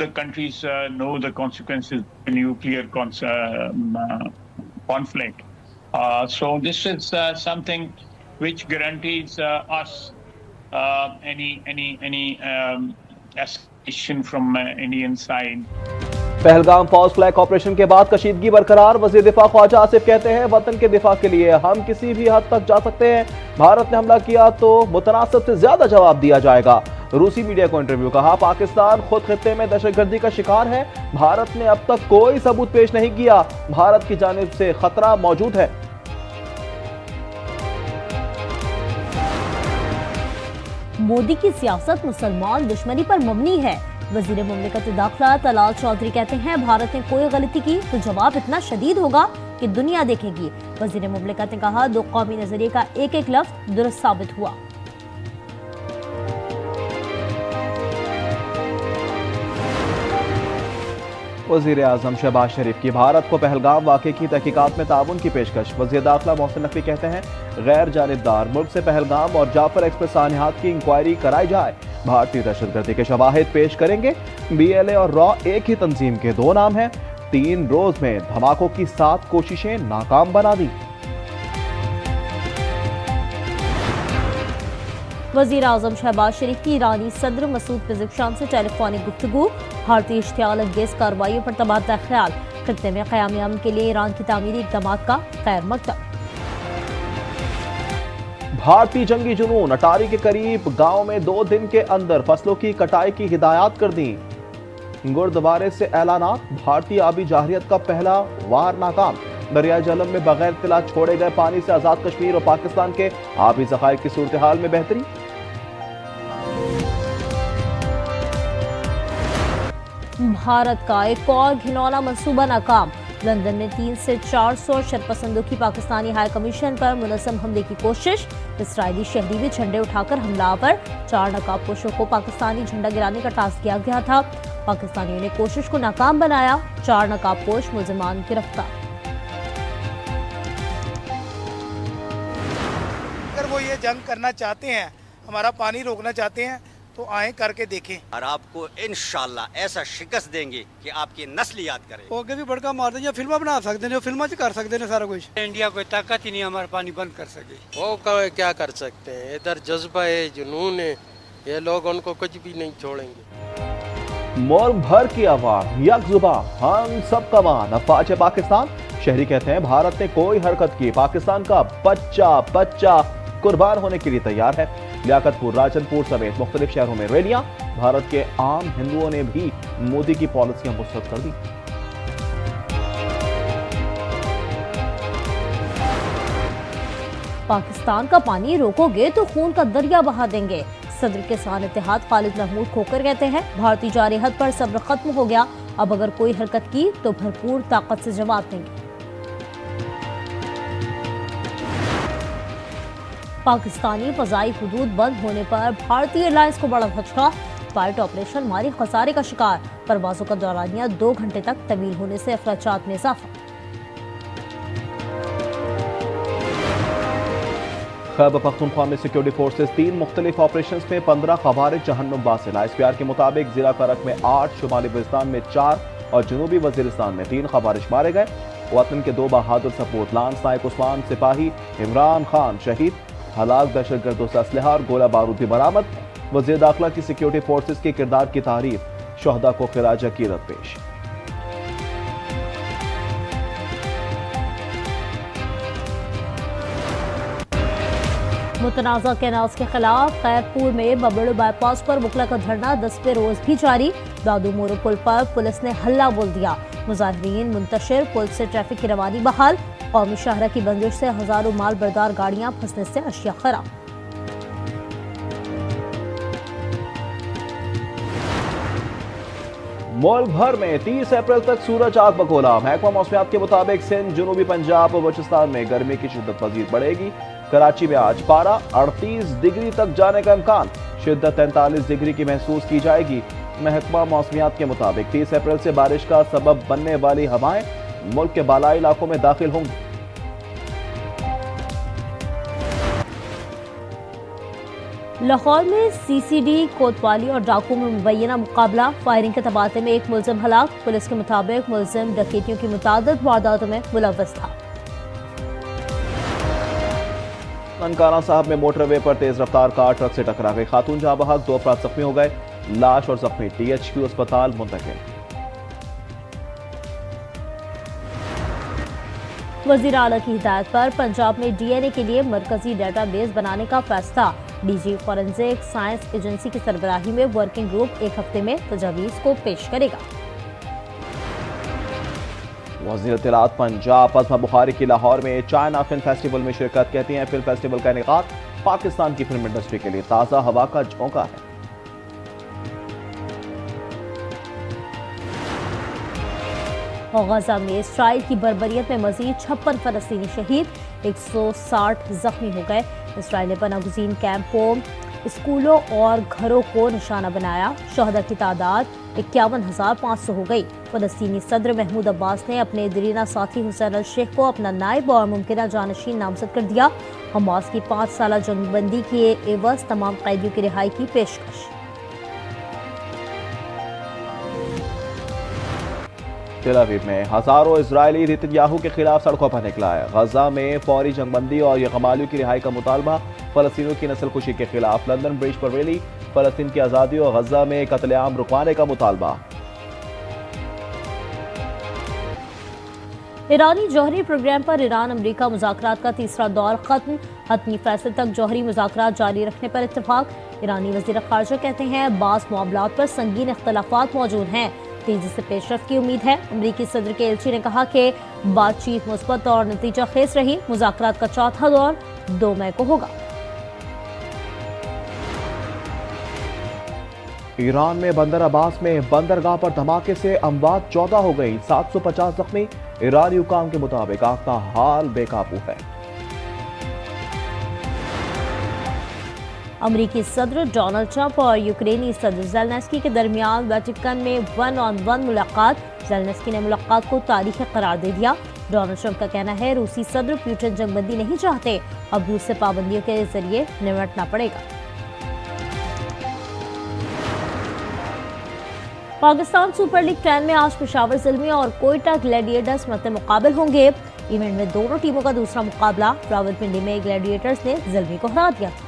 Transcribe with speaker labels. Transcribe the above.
Speaker 1: the countries know the consequences of nuclear conflict. So this is something which guarantees us any escalation from Indian side.
Speaker 2: Pahalgam false flag operation के बाद कशीदगी बरकरार। वज़ीर दिफा ख्वाजा आसिफ कहते हैं वतन के दिफा के लिए हम किसी भी हद तक जा सकते हैं। भारत ने हमला किया तो मुतनासिब से ज्यादा जवाब दिया जाएगा। रूसी मीडिया को इंटरव्यू। कहा पाकिस्तान खुद खित्ते में दहशतगर्दी का शिकार है। भारत ने अब तक कोई सबूत पेश नहीं किया। भारत की जानिब से खतरा मौजूद है।
Speaker 3: मोदी की सियासत मुसलमान दुश्मनी पर मबनी है। वजीर मुमलिकत दाखिला तलाल चौधरी कहते हैं भारत ने कोई गलती की तो जवाब इतना शदीद होगा कि दुनिया देखेगी। वजीर मुमलिकत ने कहा दो कौमी नजरिए का एक एक लफ्ज दुरुस्त साबित हुआ।
Speaker 2: वज़ीर आज़म शहबाज शरीफ की भारत को पहलगाम वाक़े की तहकीकात में ताउन की पेशकश। वज़ीर दाखिला मोहसिन नकवी कहते हैं गैर जानिबदार मुल्क से पहलगाम और जाफर एक्सप्रेस सानियात की इंक्वायरी कराई जाए। भारतीय दहशतगर्दी के शवाहिद पेश करेंगे। BLA और रॉ एक ही तंजीम के दो नाम हैं। 3 रोज में धमाकों की 7 कोशिशें नाकाम बना दी।
Speaker 3: वज़ीर आज़म शहबाज शरीफ की ईरानी सदर मसूद पेज़ेश्कियान से टेलीफोनिक गुफ्तगू। भारतीय इश्तियाल अंगेज कार्रवाइयों पर तबादला ख्याल। खित्ते में क़याम अमन के लिए ईरान की तामीरी इक़दामात का खैर मकतब।
Speaker 2: भारतीय जंगी जुनून अटारी के करीब गांव में 2 दिन के अंदर फसलों की कटाई की हिदायत कर दी। गुरुद्वारे से ऐलानात। भारतीय आबी जाहरियत का पहला वार नाकाम। दरिया जलम में बगैर इत्तला छोड़े गए पानी से आजाद कश्मीर और पाकिस्तान के आबी ज़खायर की सूरत हाल में बेहतरी।
Speaker 3: भारत का एक और घिनौना मंसूबा नाकाम। लंदन में 300 से 400 शरपसंदों की पाकिस्तानी हाई कमीशन पर मुनज़्ज़म हमले की कोशिश। इसराइली शहरी भी झंडे उठाकर हमलावर। 4 नकाबपोशों को पाकिस्तानी झंडा गिराने का टास्क दिया गया था। पाकिस्तानियों ने कोशिश को नाकाम बनाया। 4 नकाबपोश मुल्ज़िमान गिरफ्तार।
Speaker 4: अगर वो ये जंग करना चाहते हैं, हमारा पानी रोकना चाहते हैं तो आए करके देखें
Speaker 5: और आपको इंशाल्लाह ऐसा शिकस्त देंगे कि आपकी नस्ल याद करे।
Speaker 4: आगे भी बड़का मार देंगे, फिल्म बना सकते हैं, फिल्म कर सकते हैं सारा कुछ।
Speaker 6: इंडिया कोई ताकत ही नहीं हमारा पानी बंद कर सके।
Speaker 7: वो क्या कर सकते हैं, इधर जज्बा है, जुनून है, ये लोग उनको कुछ भी नहीं छोड़ेंगे।
Speaker 2: मुल्क भर की आवाम यकजुबा हम सब का मान। अफवाज पाकिस्तान। शहरी कहते हैं भारत ने कोई हरकत की पाकिस्तान का बच्चा कुर्बान होने के लिए तैयार है। लियाकतपुर राजनपुर समेत मुख्तलिफ शहरों में रैलियां। भारत के आम हिंदुओं ने भी मोदी की पॉलिसियां मुस्तरद कर दी।
Speaker 3: पाकिस्तान का पानी रोकोगे तो खून का दरिया बहा देंगे। सदर किसान इत्तेहाद खालिद महमूद खोकर कहते हैं भारतीय जारहद पर सब्र खत्म हो गया। अब अगर कोई हरकत की तो भरपूर ताकत से जवाब देंगे। पाकिस्तानी फजाई हुदूद बंद होने पर भारतीय एयरलाइंस को बड़ा झटका। फ्लाइट ऑपरेशन माली खसारे का शिकार। परवाजों का दौरानिया 2 घंटे तक तवील होने से अखराजात में इजाफा।
Speaker 2: खैबर पख्तूनख्वा में सिक्योरिटी फोर्सेस 3 मुख्तलिफ ऑपरेशन में 15 खवारिज जहन्नुम बासिल। ISPR के मुताबिक जिला करक में 8, शुमाली वजिस्तान में 4 और जनूबी वजीरिस्तान में 3 खवारिज मारे गए। वतन के 2 बहादुर सपूत लांस नायक उस्मान सिपाही इमरान खान शहीद। हलाक दहशतगर्दों से असलहा और गोला बारूद भी बरामद। वज़ीर दाखिला की सिक्योरिटी फोर्सेस के किरदार की तारीफ। शोहदा को खिराज अकीदत पेश।
Speaker 3: मुतनाज़ा कैनाल्स के खिलाफ खैरपुर में बबड़ू बाईपास पर मुखला का धरना 10वें रोज भी जारी। दादू मोरो पुल पर पुलिस ने हल्ला बोल दिया। मुजाहिरीन मुंतशिर। पुल से ट्रैफिक की रवानी बहाल। कौमी शाहरा की बंदिश से हजारों माल बरदार गाड़ियां फंसने से अशिया खराब।
Speaker 2: मुल्क भर में 30 अप्रैल तक सूरज आग बगोला। महकमा मौसमियात के मुताबिक सिंध, जनूबी पंजाब और बलूचिस्तान में गर्मी की शिद्दत मजीद बढ़ेगी। कराची में आज पारा 38 डिग्री तक जाने का इम्कान। शिद्दत 43 डिग्री की महसूस की जाएगी। महकमा मौसमियात के मुताबिक 30 अप्रैल से बारिश का सबब बनने वाली हवाएं मुल्क के बालाई इलाकों में दाखिल होंगी।
Speaker 3: लाहौर में सीसीडी, कोतवाली और डाकू में मुबैना मुकाबला। फायरिंग के तबादले में एक मुलजिम हलाक। पुलिस के मुताबिक मुलजिम डकैतियों की मुतादिद वारदातों में मुलव्वस था।
Speaker 2: ननकाना साहब में मोटरवे पर तेज रफ्तार कार ट्रक से टकरा गई। खातून जहां बहक, 2 अफराद जख्मी हो गए। लाश और जख्मी THQ अस्पताल मुंतकिल।
Speaker 3: वजीर आला की हिदायत पर पंजाब में DNA के लिए मरकजी डेटाबेस बनाने का फैसला। DG फॉरेंसिक साइंस एजेंसी की सरबराही में वर्किंग ग्रुप 1 हफ्ते में तजावीज को पेश करेगा।
Speaker 2: वज़ीर इत्तलात पंजाब अज़मा बुखारी की लाहौर में चाइना फिल्म फेस्टिवल में शिरकत। कहती हैं फिल्म फेस्टिवल का इनेकाद पाकिस्तान की फिल्म इंडस्ट्री के लिए ताज़ा हवा का झोंका है।
Speaker 3: गजा में इसराइल की बर्बरियत में मजीद 56 फलस्तीनी शहीद, 160 जख्मी हो गए। इसराइल ने पनागुज़ीन कैंपों, स्कूलों और घरों को निशाना बनाया। शहदा की तादाद 51,500 हो गई। फलस्तीनी सदर महमूद अब्बास ने अपने दरीना साथी हुसैन अल शेख को अपना नायब और मुमकिन जानशीन नामजद कर दिया। हमास की 5 साल जंगबंदी के एवज तमाम कैदियों की रिहाई की पेशकश।
Speaker 2: तेल अवीव में हजारों इजरायली नेतन्याहू के खिलाफ सड़कों पर निकला है। गजा में फौरी जंगबंदी और यकमालियों की रिहाई का मुतालबा। फलस्तीनियों की नस्लकुशी के खिलाफ लंदन ब्रिज पर रैली। फलस्तीन की आज़ादी और गजा में कत्लेआम रुकवाने का मुतालबा।
Speaker 3: ईरानी जौहरी प्रोग्राम पर ईरान अमेरिका मुज़ाकरात का तीसरा दौर खत्म। हतमी फैसले तक जौहरी मुज़ाकरात जारी रखने पर इत्तेफाक। ईरानी वज़ीर ख़ारजा कहते हैं बाज़ मामलात पर संगीन इख्तलाफात मौजूद हैं, तेजी से पेशरफ की उम्मीद है। अमरीकी सदर के एलची ने कहा कि बातचीत मुस्बत और नतीजा खेज रही। मुज़ाकरात का चौथा दौर 2 मई को होगा।
Speaker 2: ईरान में बंदर अब्बास में बंदरगाह पर धमाके से अमवात 14 हो गई, 750 जख्मी। ईरानी हुकाम के मुताबिक आग का हाल बेकाबू है।
Speaker 3: अमरीकी सदर डोनाल्ड ट्रंप और यूक्रेनी सदर ज़ेलेंस्की के दरमियान वेटिकन में 1-on-1 मुलाकात। ज़ेलेंस्की ने मुलाकात को तारीखी करार दे दिया। डोनाल्ड ट्रंप का कहना है रूसी सदर पुतिन जंगबंदी नहीं चाहते, अब रूस से पाबंदियों के जरिए निपटना पड़ेगा। पाकिस्तान सुपर लीग 10 में आज पेशावर ज़िलमी और कोयटा ग्लैडिएटर्स मद्दे मुकाबल होंगे। इवेंट में दोनों टीमों का दूसरा मुकाबला रावलपिंडी में ग्लैडिएटर्स ने ज़िलमी को हरा दिया था।